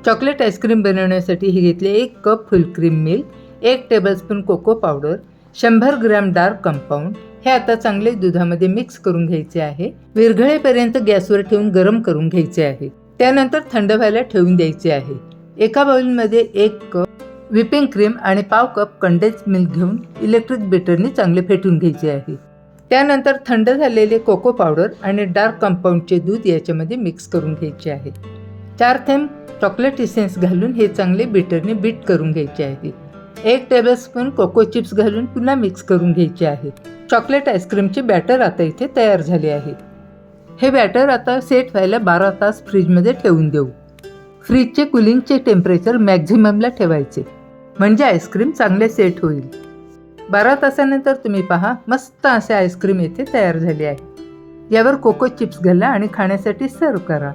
Chocolate ice cream बनवण्यासाठी हे घेतले 1 cup full cream milk, 1 tablespoon cocoa powder, 100 gram dark compound. हे आता चांगले दुधामध्ये मिक्स करून घ्यायचे आहे. विरघळेपर्यंत गॅसवर ठेवून गरम करून घ्यायचे आहे. त्यानंतर थंड व्हायला ठेवून द्यायचे आहे. एका बाउलमध्ये 1 कप व्हिपिंग क्रीम आणि पाव कप कंडेन्स मिल्क घेऊन इलेक्ट्रिक बीटरने चांगले फेटून घ्यायचे आहे. त्यानंतर थंड झालेले कोको पावडर आणि डार्क कंपाऊंडचे दूध याच्यामध्ये मिक्स करून घ्यायचे आहे. 4 थेंब चॉकलेट इसेन्स घालून हे चांगले बीटरने बीट करून घ्यायचे आहे. 1 टेबलस्पून कोको चिप्स घालून पुन्हा मिक्स करून घ्यायचे आहे. चॉकलेट आईस्क्रीमचे बॅटर आता इथे तयार झाले आहे. हे बॅटर आता सेट व्हायला 12 तास फ्रीजमध्ये ठेवून देऊ. फ्रीजचे कूलिंगचे टेम्परेचर मॅक्झिममला ठेवायचे, म्हणजे आईस्क्रीम चांगले सेट होईल. 12 तासानंतर तुम्ही पहा, मस्त असे आईस्क्रीम येथे तयार झाले आहे. यावर कोको चिप्स घाला आणि खाण्यासाठी सर्व करा.